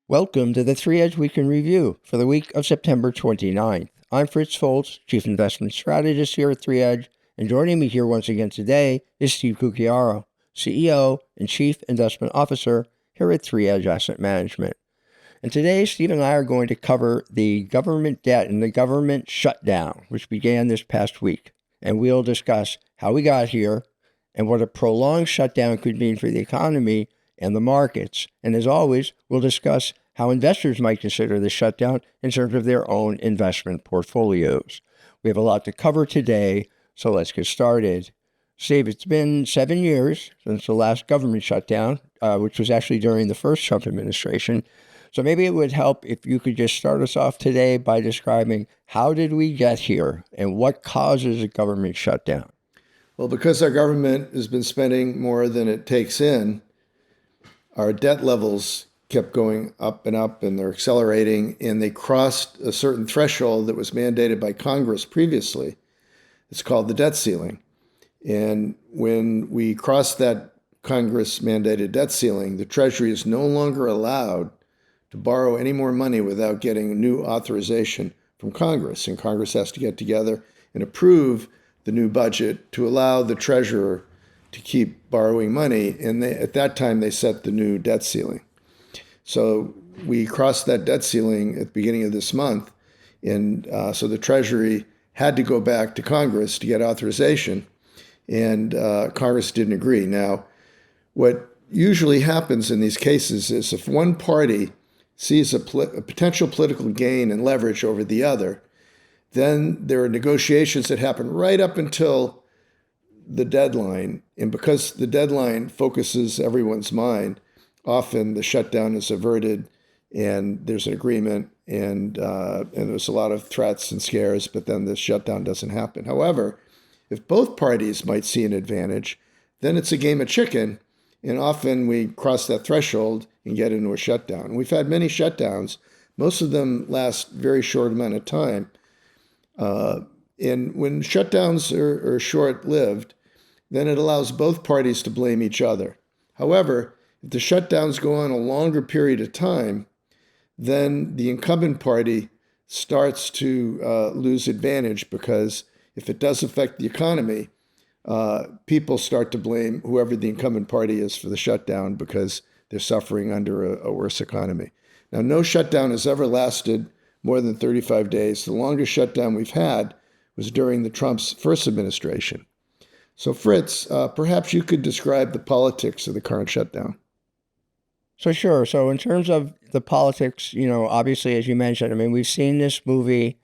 Welcome to the 3 Edge Week in Review for the week of September 29th. I'm Fritz, Folts, Chief Investment Strategist here at 3Edge, and joining me here once again today is Steve Cucchiaro, CEO and Chief Investment Officer here at 3Edge Asset Management. And today, Steve and I are going to cover the government debt and the government shutdown, which began this past week. And we'll discuss how we got here and what a prolonged shutdown could mean for the economy and the markets. And as always, we'll discuss how investors might consider the shutdown in terms of their own investment portfolios. We have a lot to cover today, so let's get started. Steve, it's been 7 years since the last government shutdown, which was actually during the first Trump administration. So maybe it would help if you could just start us off today by describing how did we get here and what causes a government shutdown? Well, because our government has been spending more than it takes in, our debt levels kept going up and they're accelerating, and they crossed a certain threshold that was mandated by Congress previously. It's called the debt ceiling. And when we crossed that Congress-mandated debt ceiling, the Treasury is no longer allowed to borrow any more money without getting new authorization from Congress. And Congress has to get together and approve the new budget to allow the treasurer to keep borrowing money. And at that time, they set the new debt ceiling. So we crossed that debt ceiling at the beginning of this month. And so the Treasury had to go back to Congress to get authorization. And Congress didn't agree. Now, what usually happens in these cases is if one party sees a potential political gain and leverage over the other, then there are negotiations that happen right up until the deadline. And because the deadline focuses everyone's mind, often the shutdown is averted and there's an agreement and there's a lot of threats and scares, but then the shutdown doesn't happen. However, if both parties might see an advantage, then it's a game of chicken. And often we cross that threshold and get into a shutdown. We've had many shutdowns. Most of them last very short amount of time. And when shutdowns are short-lived, then it allows both parties to blame each other. However, if the shutdowns go on a longer period of time, then the incumbent party starts to lose advantage, because if it does affect the economy, people start to blame whoever the incumbent party is for the shutdown because they're suffering under a worse economy. Now, no shutdown has ever lasted more than 35 days. The longest shutdown we've had was during the Trump's first administration. So Fritz, perhaps you could describe the politics of the current shutdown. So sure. So in terms of the politics, obviously, as you mentioned, we've seen this movie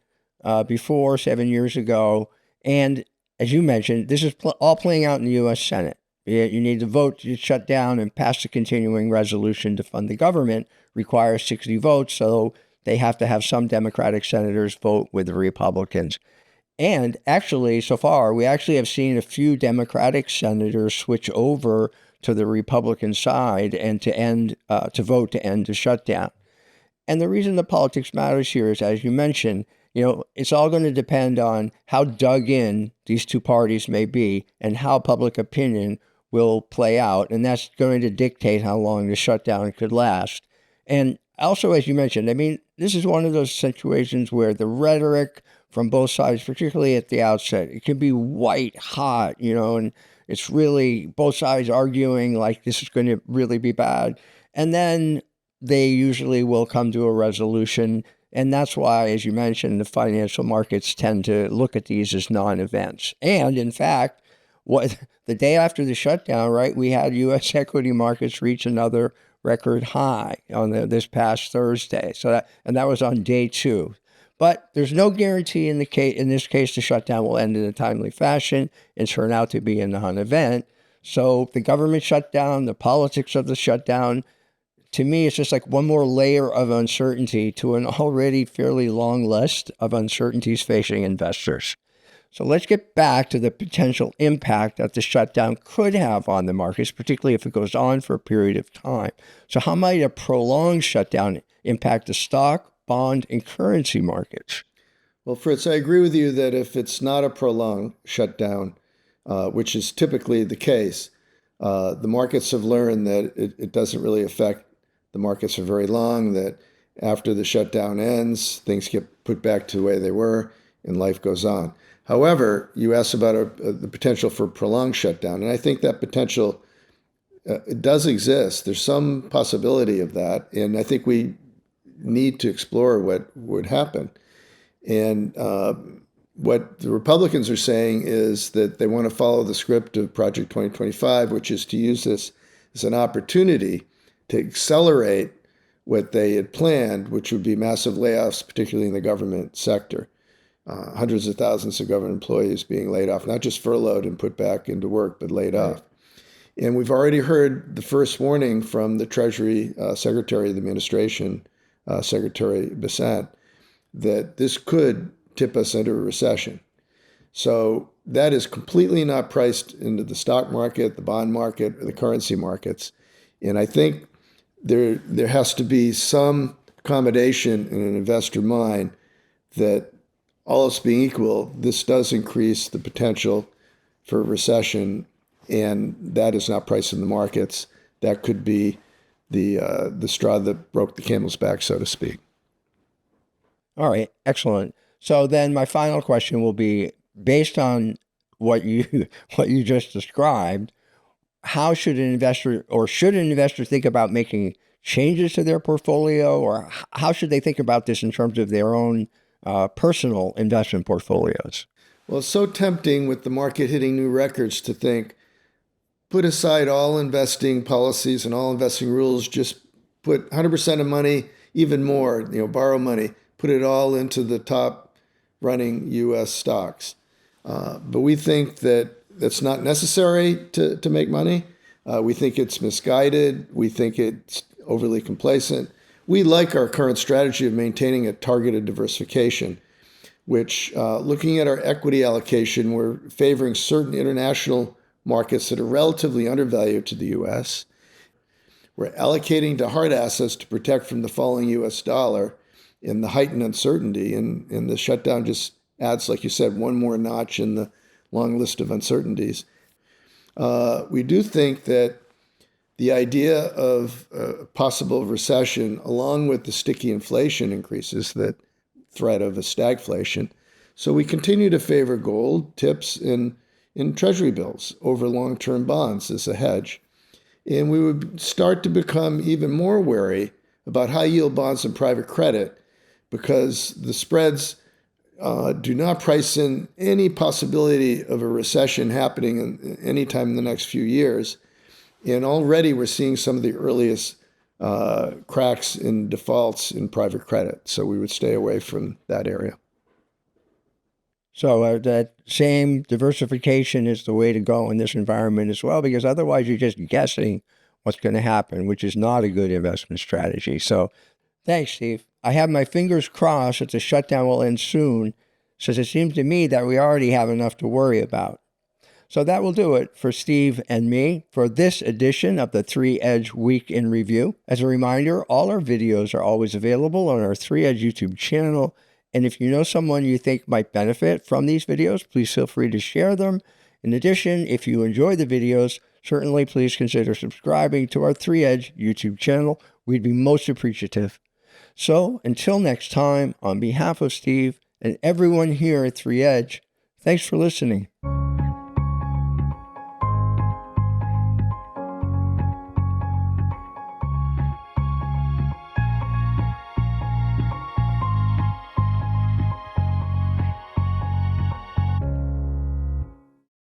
before 7 years ago. And as you mentioned, this is all playing out in the U.S. Senate. You need to vote to shut down and pass the continuing resolution to fund the government, requires 60 votes. So they have to have some Democratic senators vote with the Republicans. And actually, so far, we actually have seen a few Democratic senators switch over to the Republican side and to vote to end the shutdown. And the reason the politics matters here is, as you mentioned, it's all going to depend on how dug in these two parties may be and how public opinion will play out. And that's going to dictate how long the shutdown could last. And also, as you mentioned, this is one of those situations where the rhetoric from both sides, particularly at the outset, it can be white hot, and it's really both sides arguing like this is going to really be bad. And then they usually will come to a resolution. And that's why, as you mentioned, the financial markets tend to look at these as non-events. And in fact, the day after the shutdown, right, we had U.S. equity markets reach another record high on this past Thursday. That was on day 2. But there's no guarantee in this case the shutdown will end in a timely fashion and turn out to be a non-event. So the government shutdown, the politics of the shutdown, to me, it's just like one more layer of uncertainty to an already fairly long list of uncertainties facing investors. So let's get back to the potential impact that the shutdown could have on the markets, particularly if it goes on for a period of time. So how might a prolonged shutdown impact the stock, bond, and currency markets? Well, Fritz, I agree with you that if it's not a prolonged shutdown, which is typically the case, the markets have learned that it doesn't really affect the markets are very long, that after the shutdown ends, things get put back to the way they were and life goes on. However, you asked about the potential for prolonged shutdown, and I think that potential it does exist. There's some possibility of that, and I think we need to explore what would happen. And what the Republicans are saying is that they want to follow the script of Project 2025, which is to use this as an opportunity to accelerate what they had planned, which would be massive layoffs, particularly in the government sector. Hundreds of thousands of government employees being laid off, not just furloughed and put back into work, but laid off. And we've already heard the first warning from the Treasury Secretary of the Administration, Secretary Bissett, that this could tip us into a recession. So that is completely not priced into the stock market, the bond market, or the currency markets. And I think there has to be some accommodation in an investor mind that all else being equal, this does increase the potential for a recession, and that is not priced in the markets. That could be the straw that broke the camel's back, so to speak. All right, excellent. So then my final question will be, based on what you just described, how should an investor think about making changes to their portfolio, or how should they think about this in terms of their own personal investment portfolios? Well, it's so tempting with the market hitting new records to think, put aside all investing policies and all investing rules, just put 100% of money, even more, borrow money, put it all into the top running U.S. stocks. But we think that that's not necessary to make money. We think it's misguided. We think it's overly complacent. We like our current strategy of maintaining a targeted diversification, which, looking at our equity allocation, we're favoring certain international markets that are relatively undervalued to the U.S. We're allocating to hard assets to protect from the falling U.S. dollar and the heightened uncertainty. And the shutdown just adds, like you said, one more notch in the long list of uncertainties. We do think that the idea of a possible recession, along with the sticky inflation increases, that threat of a stagflation. So we continue to favor gold, tips, in treasury bills over long-term bonds as a hedge. And we would start to become even more wary about high-yield bonds and private credit, because the spreads do not price in any possibility of a recession happening anytime in the next few years. And already we're seeing some of the earliest cracks in defaults in private credit. So we would stay away from that area. So that same diversification is the way to go in this environment as well, because otherwise you're just guessing what's going to happen, which is not a good investment strategy. So thanks, Steve. I have my fingers crossed that the shutdown will end soon, since it seems to me that we already have enough to worry about. So that will do it for Steve and me for this edition of the 3 Edge Week in Review. As a reminder, all our videos are always available on our 3 Edge YouTube channel. And if you know someone you think might benefit from these videos, please feel free to share them. In addition, if you enjoy the videos, certainly please consider subscribing to our 3 Edge YouTube channel. We'd be most appreciative. So until next time, on behalf of Steve and everyone here at 3 Edge, thanks for listening.